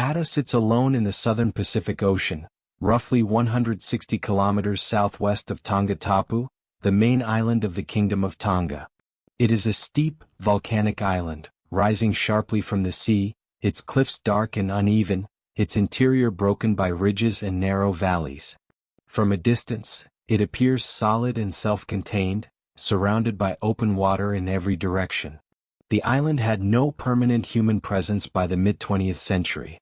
Atta sits alone in the southern Pacific Ocean, roughly 160 kilometers southwest of Tonga Tapu, the main island of the Kingdom of Tonga. It is a steep, volcanic island, rising sharply from the sea, its cliffs dark and uneven, its interior broken by ridges and narrow valleys. From a distance, it appears solid and self-contained, surrounded by open water in every direction. The island had no permanent human presence by the mid-20th century.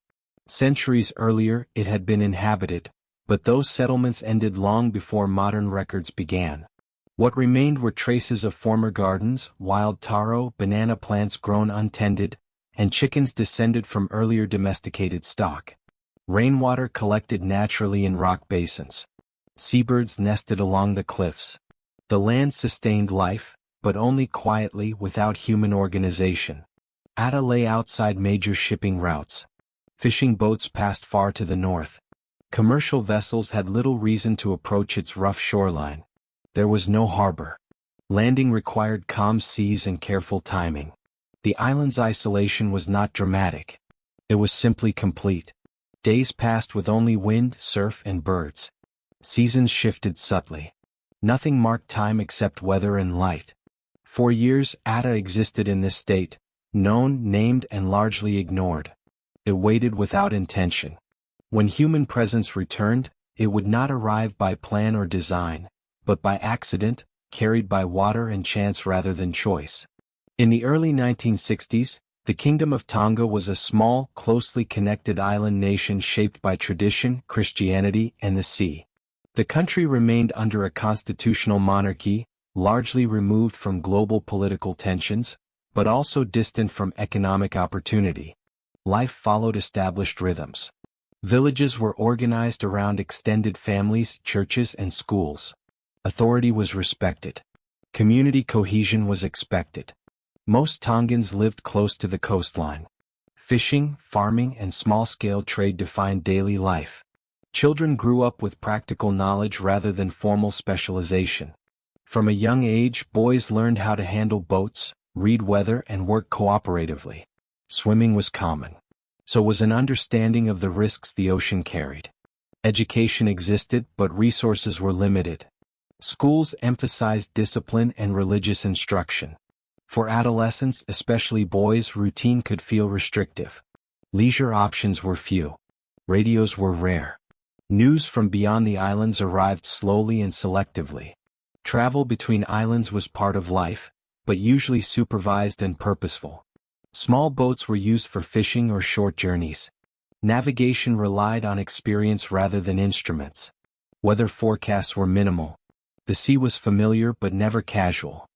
Centuries earlier it had been inhabited, but those settlements ended long before modern records began. What remained were traces of former gardens, wild taro, banana plants grown untended, and chickens descended from earlier domesticated stock. Rainwater collected naturally in rock basins. Seabirds nested along the cliffs. The land sustained life, but only quietly without human organization. Atta lay outside major shipping routes. Fishing boats passed far to the north. Commercial vessels had little reason to approach its rough shoreline. There was no harbor. Landing required calm seas and careful timing. The island's isolation was not dramatic. It was simply complete. Days passed with only wind, surf, and birds. Seasons shifted subtly. Nothing marked time except weather and light. For years, Atta existed in this state, known, named, and largely ignored. It waited without intention. When human presence returned, it would not arrive by plan or design, but by accident, carried by water and chance rather than choice. In the early 1960s, the Kingdom of Tonga was a small, closely connected island nation shaped by tradition, Christianity, and the sea. The country remained under a constitutional monarchy, largely removed from global political tensions, but also distant from economic opportunity. Life followed established rhythms. Villages were organized around extended families, churches, and schools. Authority was respected. Community cohesion was expected. Most Tongans lived close to the coastline. Fishing, farming, and small-scale trade defined daily life. Children grew up with practical knowledge rather than formal specialization. From a young age, boys learned how to handle boats, read weather, and work cooperatively. Swimming was common. So was an understanding of the risks the ocean carried. Education existed, but resources were limited. Schools emphasized discipline and religious instruction. For adolescents, especially boys, routine could feel restrictive. Leisure options were few. Radios were rare. News from beyond the islands arrived slowly and selectively. Travel between islands was part of life, but usually supervised and purposeful. Small boats were used for fishing or short journeys. Navigation relied on experience rather than instruments. Weather forecasts were minimal. The sea was familiar but never casual.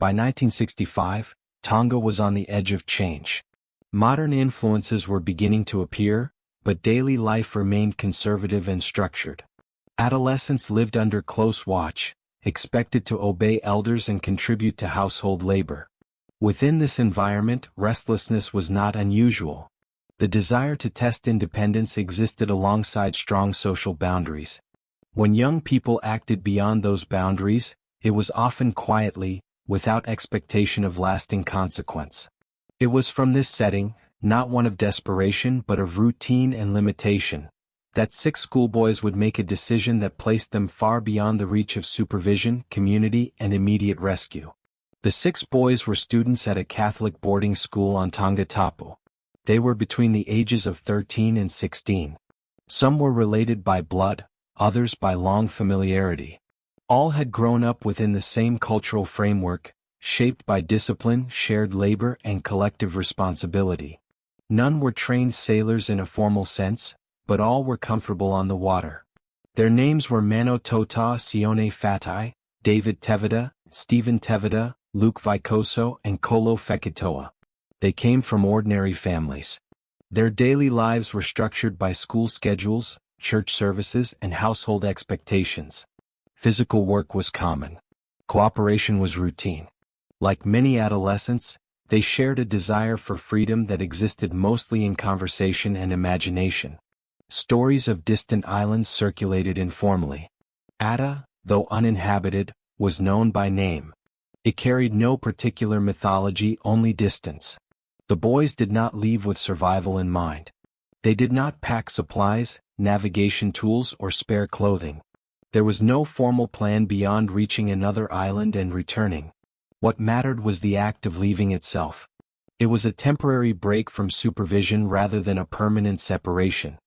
By 1965, Tonga was on the edge of change. Modern influences were beginning to appear, but daily life remained conservative and structured. Adolescents lived under close watch, expected to obey elders and contribute to household labor. Within this environment, restlessness was not unusual. The desire to test independence existed alongside strong social boundaries. When young people acted beyond those boundaries, it was often quietly, without expectation of lasting consequence. It was from this setting, not one of desperation but of routine and limitation, that 6 schoolboys would make a decision that placed them far beyond the reach of supervision, community, and immediate rescue. The 6 boys were students at a Catholic boarding school on Tonga Tapu. They were between the ages of 13 and 16. Some were related by blood, others by long familiarity. All had grown up within the same cultural framework, shaped by discipline, shared labor, and collective responsibility. None were trained sailors in a formal sense, but all were comfortable on the water. Their names were Mano Tota Sione Fatai, David Tevada, Stephen Tevada, Luke Vicoso, and Kolo Fekitoa. They came from ordinary families. Their daily lives were structured by school schedules, church services, and household expectations. Physical work was common. Cooperation was routine. Like many adolescents, they shared a desire for freedom that existed mostly in conversation and imagination. Stories of distant islands circulated informally. Atta, though uninhabited, was known by name. It carried no particular mythology, only distance. The boys did not leave with survival in mind. They did not pack supplies, navigation tools, or spare clothing. There was no formal plan beyond reaching another island and returning. What mattered was the act of leaving itself. It was a temporary break from supervision rather than a permanent separation.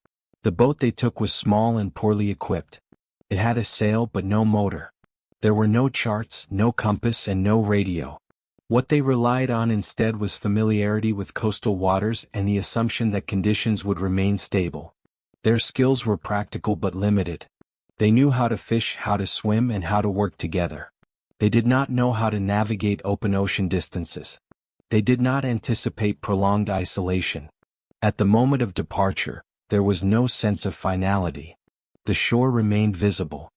The boat they took was small and poorly equipped. It had a sail but no motor. There were no charts, no compass, and no radio. What they relied on instead was familiarity with coastal waters and the assumption that conditions would remain stable. Their skills were practical but limited. They knew how to fish, how to swim, and how to work together. They did not know how to navigate open ocean distances. They did not anticipate prolonged isolation. At the moment of departure, there was no sense of finality. The shore remained visible.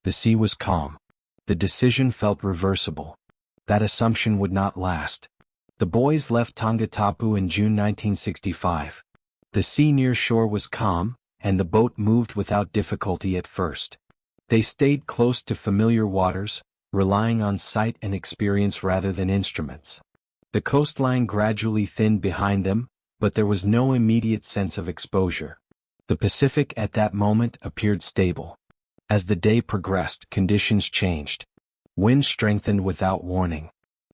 The sea was calm. The decision felt reversible. That assumption would not last. The boys left Tongatapu in June 1965. The sea near shore was calm, and the boat moved without difficulty at first. They stayed close to familiar waters, relying on sight and experience rather than instruments. The coastline gradually thinned behind them, but there was no immediate sense of exposure. The Pacific at that moment appeared stable. As the day progressed, conditions changed. Wind strengthened without warning.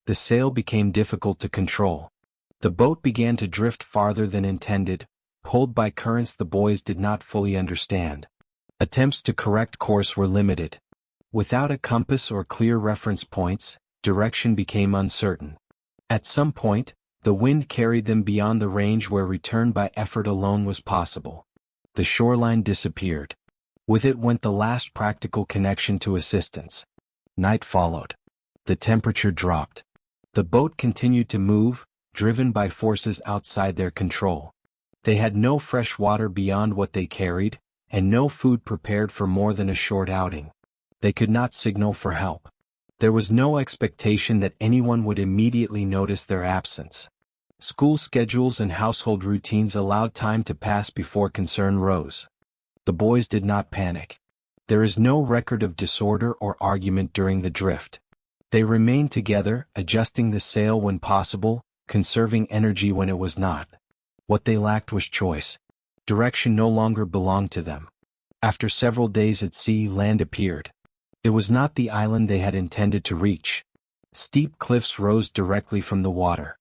The sail became difficult to control. The boat began to drift farther than intended, pulled by currents the boys did not fully understand. Attempts to correct course were limited. Without a compass or clear reference points, direction became uncertain. At some point, the wind carried them beyond the range where return by effort alone was possible. The shoreline disappeared. With it went the last practical connection to assistance. Night followed. The temperature dropped. The boat continued to move, driven by forces outside their control. They had no fresh water beyond what they carried, and no food prepared for more than a short outing. They could not signal for help. There was no expectation that anyone would immediately notice their absence. School schedules and household routines allowed time to pass before concern rose. The boys did not panic. There is no record of disorder or argument during the drift. They remained together, adjusting the sail when possible, conserving energy when it was not. What they lacked was choice. Direction no longer belonged to them. After several days at sea, land appeared. It was not the island they had intended to reach. Steep cliffs rose directly from the water.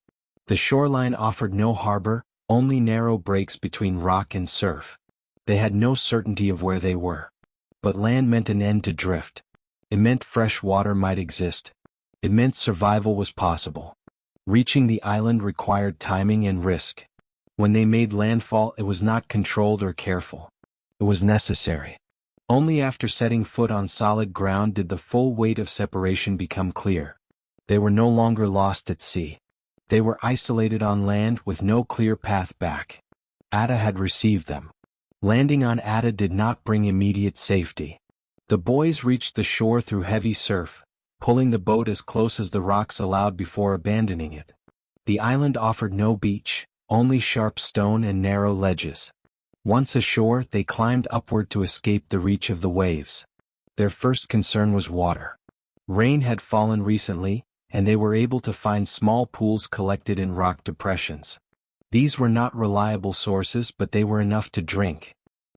The shoreline offered no harbor, only narrow breaks between rock and surf. They had no certainty of where they were. But land meant an end to drift. It meant fresh water might exist. It meant survival was possible. Reaching the island required timing and risk. When they made landfall, it was not controlled or careful. It was necessary. Only after setting foot on solid ground did the full weight of separation become clear. They were no longer lost at sea. They were isolated on land with no clear path back. Ada had received them. Landing on Ada did not bring immediate safety. The boys reached the shore through heavy surf, pulling the boat as close as the rocks allowed before abandoning it. The island offered no beach, only sharp stone and narrow ledges. Once ashore, they climbed upward to escape the reach of the waves. Their first concern was water. Rain had fallen recently, and they were able to find small pools collected in rock depressions. These were not reliable sources, but they were enough to drink.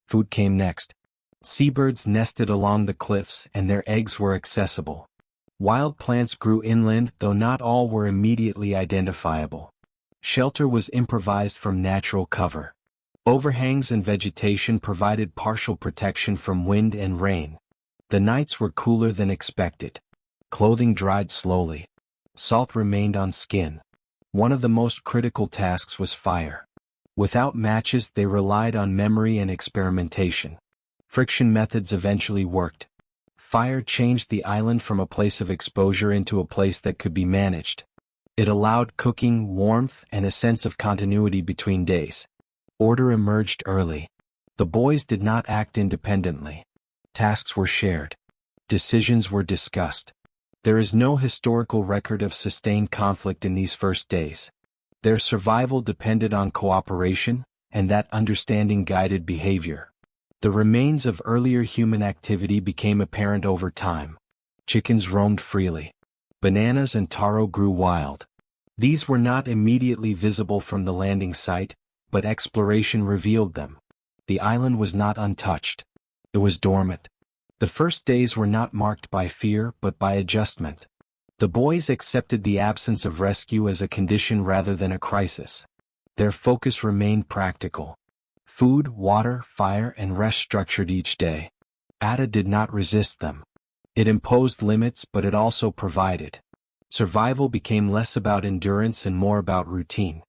Food came next. Seabirds nested along the cliffs, and their eggs were accessible. Wild plants grew inland, though not all were immediately identifiable. Shelter was improvised from natural cover. Overhangs and vegetation provided partial protection from wind and rain. The nights were cooler than expected. Clothing dried slowly. Salt remained on skin. One of the most critical tasks was fire. Without matches, they relied on memory and experimentation. Friction methods eventually worked. Fire changed the island from a place of exposure into a place that could be managed. It allowed cooking, warmth, and a sense of continuity between days. Order emerged early. The boys did not act independently. Tasks were shared. Decisions were discussed. There is no historical record of sustained conflict in these first days. Their survival depended on cooperation, and that understanding guided behavior. The remains of earlier human activity became apparent over time. Chickens roamed freely. Bananas and taro grew wild. These were not immediately visible from the landing site, but exploration revealed them. The island was not untouched. It was dormant. The first days were not marked by fear but by adjustment. The boys accepted the absence of rescue as a condition rather than a crisis. Their focus remained practical. Food, water, fire, and rest structured each day. Ada did not resist them. It imposed limits, but it also provided. Survival became less about endurance and more about routine.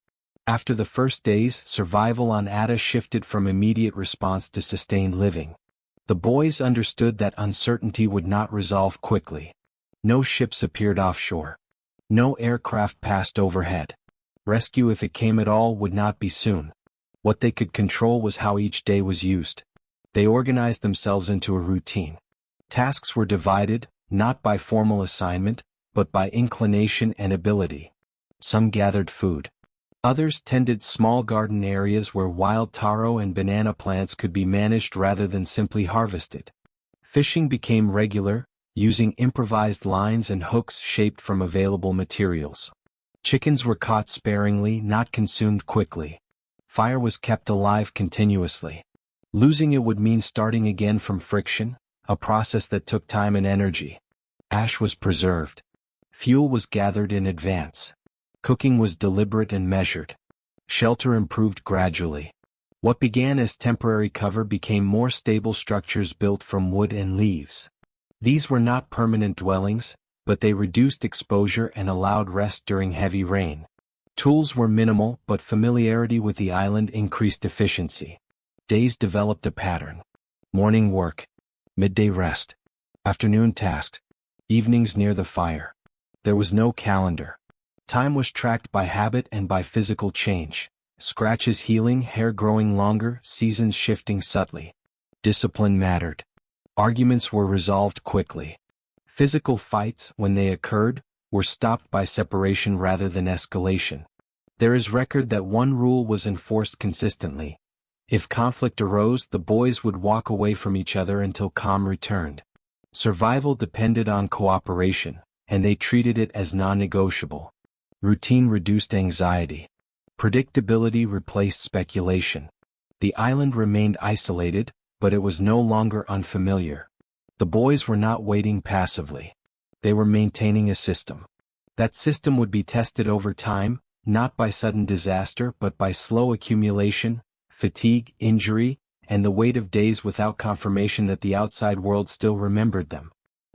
After the first days, survival on Ada shifted from immediate response to sustained living. The boys understood that uncertainty would not resolve quickly. No ships appeared offshore. No aircraft passed overhead. Rescue, if it came at all, would not be soon. What they could control was how each day was used. They organized themselves into a routine. Tasks were divided, not by formal assignment, but by inclination and ability. Some gathered food. Others tended small garden areas where wild taro and banana plants could be managed rather than simply harvested. Fishing became regular, using improvised lines and hooks shaped from available materials. Chickens were caught sparingly, not consumed quickly. Fire was kept alive continuously. Losing it would mean starting again from friction, a process that took time and energy. Ash was preserved. Fuel was gathered in advance. Cooking was deliberate and measured. Shelter improved gradually. What began as temporary cover became more stable structures built from wood and leaves. These were not permanent dwellings, but they reduced exposure and allowed rest during heavy rain. Tools were minimal, but familiarity with the island increased efficiency. Days developed a pattern. Morning work. Midday rest. Afternoon tasks. Evenings near the fire. There was no calendar. Time was tracked by habit and by physical change. Scratches healing, hair growing longer, seasons shifting subtly. Discipline mattered. Arguments were resolved quickly. Physical fights, when they occurred, were stopped by separation rather than escalation. There is record that one rule was enforced consistently. If conflict arose, the boys would walk away from each other until calm returned. Survival depended on cooperation, and they treated it as non-negotiable. Routine reduced anxiety. Predictability replaced speculation. The island remained isolated, but it was no longer unfamiliar. The boys were not waiting passively. They were maintaining a system. That system would be tested over time, not by sudden disaster but by slow accumulation, fatigue, injury, and the weight of days without confirmation that the outside world still remembered them.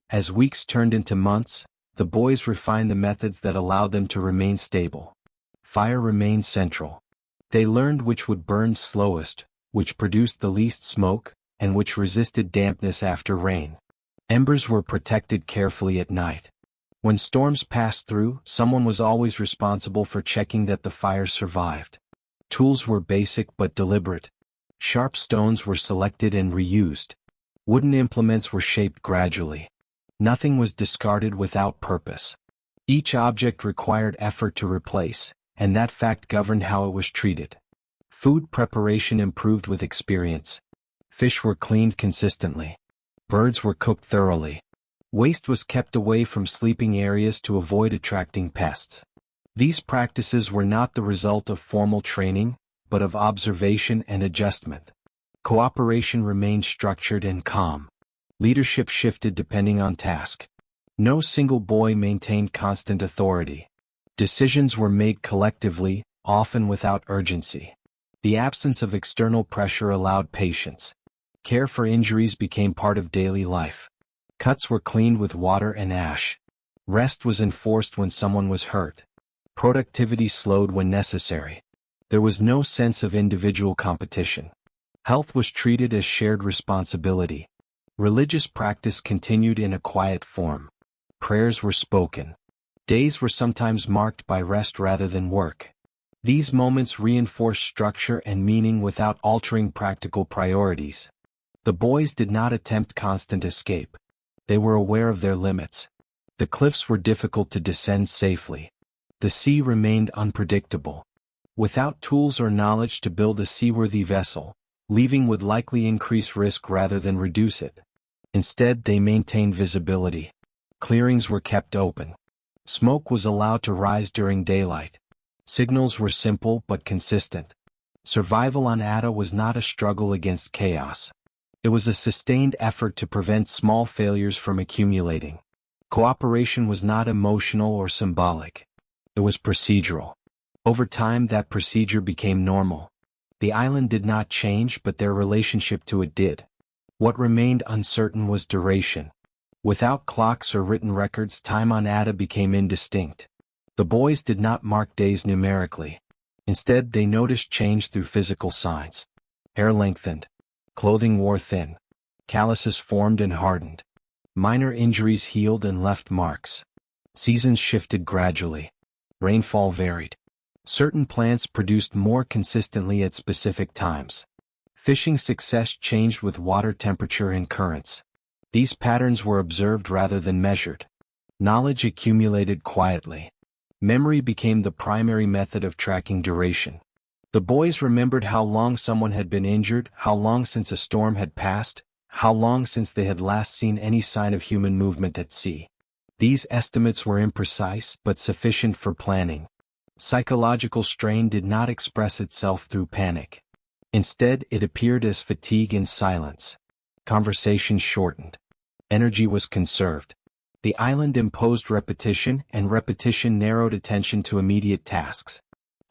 As weeks turned into months, the boys refined the methods that allowed them to remain stable. Fire remained central. They learned which would burn slowest, which produced the least smoke, and which resisted dampness after rain. Embers were protected carefully at night. When storms passed through, someone was always responsible for checking that the fire survived. Tools were basic but deliberate. Sharp stones were selected and reused. Wooden implements were shaped gradually. Nothing was discarded without purpose. Each object required effort to replace, and that fact governed how it was treated. Food preparation improved with experience. Fish were cleaned consistently. Birds were cooked thoroughly. Waste was kept away from sleeping areas to avoid attracting pests. These practices were not the result of formal training, but of observation and adjustment. Cooperation remained structured and calm. Leadership shifted depending on task. No single boy maintained constant authority. Decisions were made collectively, often without urgency. The absence of external pressure allowed patience. Care for injuries became part of daily life. Cuts were cleaned with water and ash. Rest was enforced when someone was hurt. Productivity slowed when necessary. There was no sense of individual competition. Health was treated as shared responsibility. Religious practice continued in a quiet form. Prayers were spoken. Days were sometimes marked by rest rather than work. These moments reinforced structure and meaning without altering practical priorities. The boys did not attempt constant escape. They were aware of their limits. The cliffs were difficult to descend safely. The sea remained unpredictable. Without tools or knowledge to build a seaworthy vessel, leaving would likely increase risk rather than reduce it. Instead, they maintained visibility. Clearings were kept open. Smoke was allowed to rise during daylight. Signals were simple but consistent. Survival on Ada was not a struggle against chaos. It was a sustained effort to prevent small failures from accumulating. Cooperation was not emotional or symbolic. It was procedural. Over time, that procedure became normal. The island did not change, but their relationship to it did. What remained uncertain was duration. Without clocks or written records, time on Ada became indistinct. The boys did not mark days numerically. Instead, they noticed change through physical signs. Hair lengthened. Clothing wore thin. Calluses formed and hardened. Minor injuries healed and left marks. Seasons shifted gradually. Rainfall varied. Certain plants produced more consistently at specific times. Fishing success changed with water temperature and currents. These patterns were observed rather than measured. Knowledge accumulated quietly. Memory became the primary method of tracking duration. The boys remembered how long someone had been injured, how long since a storm had passed, how long since they had last seen any sign of human movement at sea. These estimates were imprecise but sufficient for planning. Psychological strain did not express itself through panic. Instead, it appeared as fatigue and silence. Conversations shortened. Energy was conserved. The island imposed repetition, and repetition narrowed attention to immediate tasks.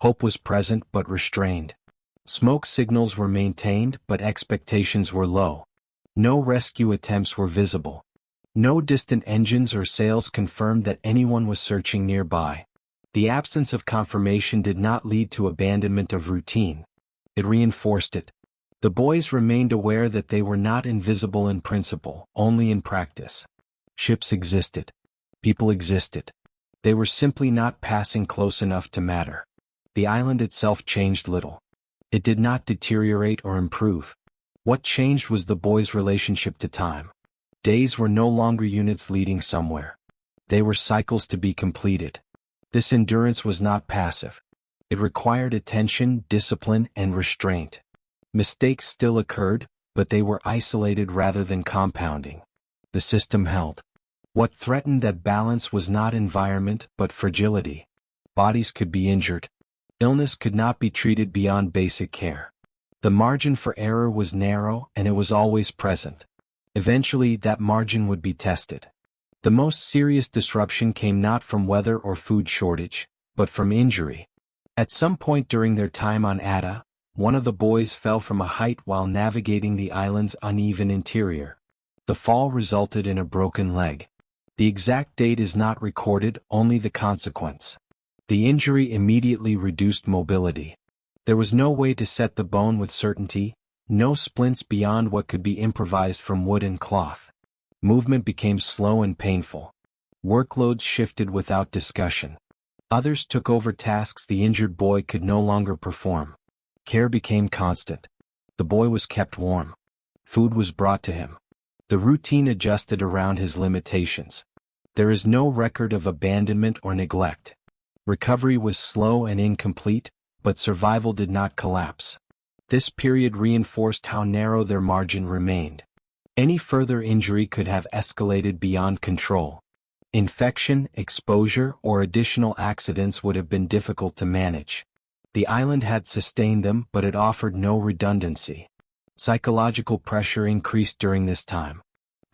Hope was present but restrained. Smoke signals were maintained, but expectations were low. No rescue attempts were visible. No distant engines or sails confirmed that anyone was searching nearby. The absence of confirmation did not lead to abandonment of routine. It reinforced it. The boys remained aware that they were not invisible in principle, only in practice. Ships existed. People existed. They were simply not passing close enough to matter. The island itself changed little. It did not deteriorate or improve. What changed was the boys' relationship to time. Days were no longer units leading somewhere. They were cycles to be completed. This endurance was not passive. It required attention, discipline, and restraint. Mistakes still occurred, but they were isolated rather than compounding. The system held. What threatened that balance was not environment but fragility. Bodies could be injured. Illness could not be treated beyond basic care. The margin for error was narrow, and it was always present. Eventually, that margin would be tested. The most serious disruption came not from weather or food shortage, but from injury. At some point during their time on Ada, one of the boys fell from a height while navigating the island's uneven interior. The fall resulted in a broken leg. The exact date is not recorded, only the consequence. The injury immediately reduced mobility. There was no way to set the bone with certainty, no splints beyond what could be improvised from wood and cloth. Movement became slow and painful. Workloads shifted without discussion. Others took over tasks the injured boy could no longer perform. Care became constant. The boy was kept warm. Food was brought to him. The routine adjusted around his limitations. There is no record of abandonment or neglect. Recovery was slow and incomplete, but survival did not collapse. This period reinforced how narrow their margin remained. Any further injury could have escalated beyond control. Infection, exposure, or additional accidents would have been difficult to manage. The island had sustained them, but it offered no redundancy. Psychological pressure increased during this time.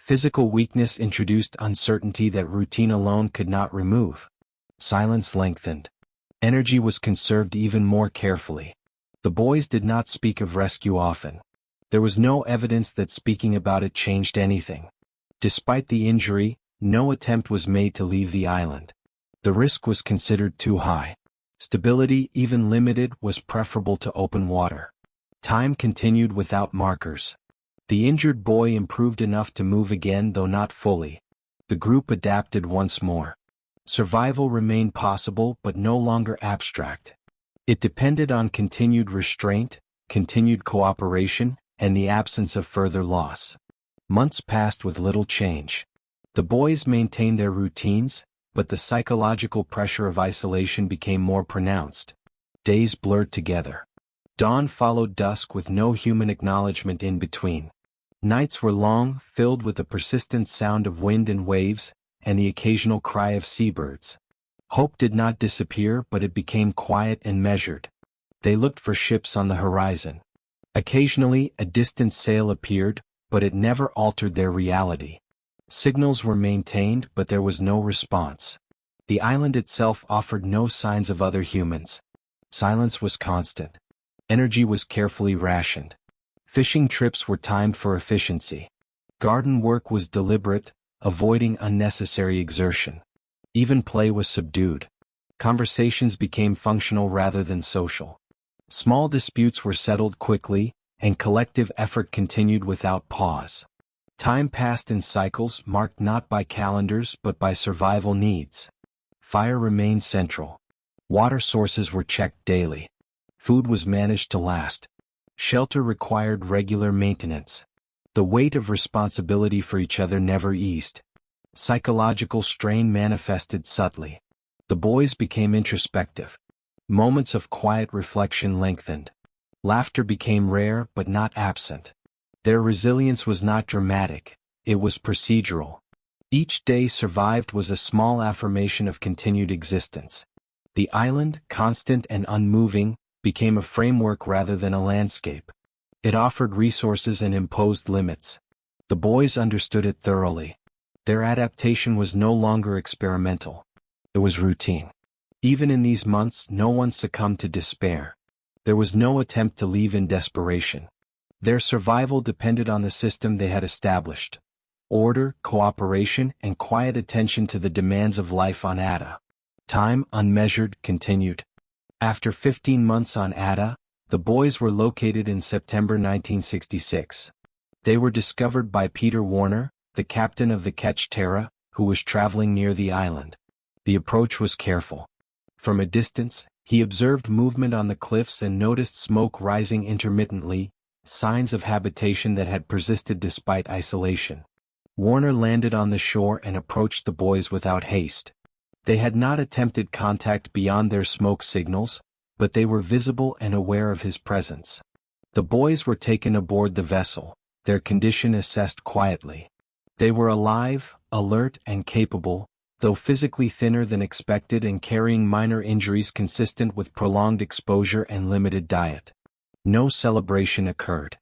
Physical weakness introduced uncertainty that routine alone could not remove. Silence lengthened. Energy was conserved even more carefully. The boys did not speak of rescue often. There was no evidence that speaking about it changed anything. Despite the injury, no attempt was made to leave the island. The risk was considered too high. Stability, even limited, was preferable to open water. Time continued without markers. The injured boy improved enough to move again, though not fully. The group adapted once more. Survival remained possible but no longer abstract. It depended on continued restraint, continued cooperation, and the absence of further loss. Months passed with little change. The boys maintained their routines, but the psychological pressure of isolation became more pronounced. Days blurred together. Dawn followed dusk with no human acknowledgement in between. Nights were long, filled with the persistent sound of wind and waves, and the occasional cry of seabirds. Hope did not disappear, but it became quiet and measured. They looked for ships on the horizon. Occasionally, a distant sail appeared, but it never altered their reality. Signals were maintained, but there was no response. The island itself offered no signs of other humans. Silence was constant. Energy was carefully rationed. Fishing trips were timed for efficiency. Garden work was deliberate, avoiding unnecessary exertion. Even play was subdued. Conversations became functional rather than social. Small disputes were settled quickly, and collective effort continued without pause. Time passed in cycles marked not by calendars but by survival needs. Fire remained central. Water sources were checked daily. Food was managed to last. Shelter required regular maintenance. The weight of responsibility for each other never eased. Psychological strain manifested subtly. The boys became introspective. Moments of quiet reflection lengthened. Laughter became rare but not absent. Their resilience was not dramatic, it was procedural. Each day survived was a small affirmation of continued existence. The island, constant and unmoving, became a framework rather than a landscape. It offered resources and imposed limits. The boys understood it thoroughly. Their adaptation was no longer experimental. It was routine. Even in these months, no one succumbed to despair. There was no attempt to leave in desperation. Their survival depended on the system they had established. Order, cooperation, and quiet attention to the demands of life on Ada. Time, unmeasured, continued. After 15 months on Ada, the boys were located in September 1966. They were discovered by Peter Warner, the captain of the Ketch Terra, who was traveling near the island. The approach was careful. From a distance, he observed movement on the cliffs and noticed smoke rising intermittently, signs of habitation that had persisted despite isolation. Warner landed on the shore and approached the boys without haste. They had not attempted contact beyond their smoke signals, but they were visible and aware of his presence. The boys were taken aboard the vessel, their condition assessed quietly. They were alive, alert, and capable, though physically thinner than expected and carrying minor injuries consistent with prolonged exposure and limited diet. No celebration occurred.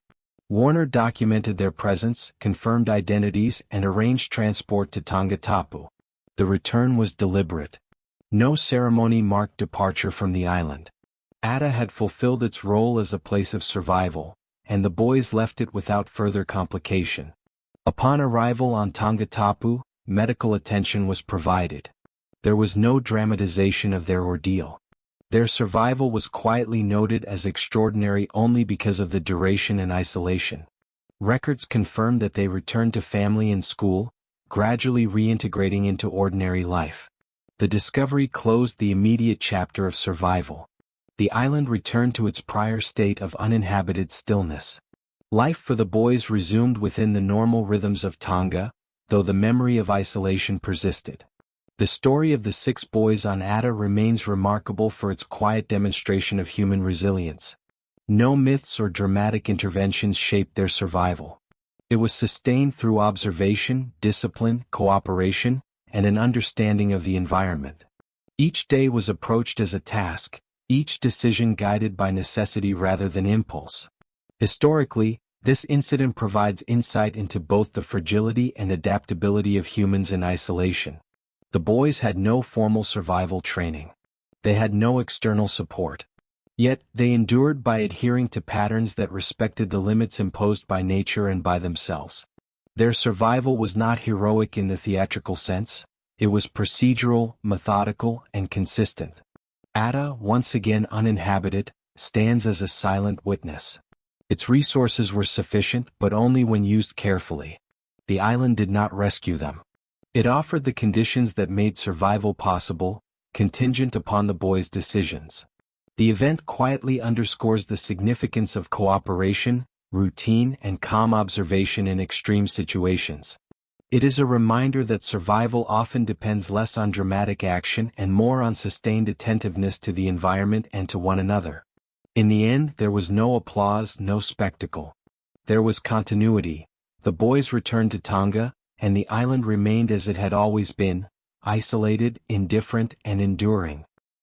Warner documented their presence, confirmed identities, and arranged transport to Tongatapu. The return was deliberate. No ceremony marked departure from the island. Ada had fulfilled its role as a place of survival, and the boys left it without further complication. Upon arrival on Tongatapu, medical attention was provided. There was no dramatization of their ordeal. Their survival was quietly noted as extraordinary only because of the duration and isolation. Records confirmed that they returned to family and school, gradually reintegrating into ordinary life. The discovery closed the immediate chapter of survival. The island returned to its prior state of uninhabited stillness. Life for the boys resumed within the normal rhythms of Tonga, though the memory of isolation persisted. The story of the 6 boys on Ada remains remarkable for its quiet demonstration of human resilience. No myths or dramatic interventions shaped their survival. It was sustained through observation, discipline, cooperation, and an understanding of the environment. Each day was approached as a task, each decision guided by necessity rather than impulse. Historically, this incident provides insight into both the fragility and adaptability of humans in isolation. The boys had no formal survival training. They had no external support. Yet, they endured by adhering to patterns that respected the limits imposed by nature and by themselves. Their survival was not heroic in the theatrical sense, it was procedural, methodical, and consistent. Ada, once again uninhabited, stands as a silent witness. Its resources were sufficient but only when used carefully. The island did not rescue them. It offered the conditions that made survival possible, contingent upon the boys' decisions. The event quietly underscores the significance of cooperation, routine, and calm observation in extreme situations. It is a reminder that survival often depends less on dramatic action and more on sustained attentiveness to the environment and to one another. In the end, there was no applause, no spectacle. There was continuity. The boys returned to Tonga, and the island remained as it had always been, isolated, indifferent, and enduring.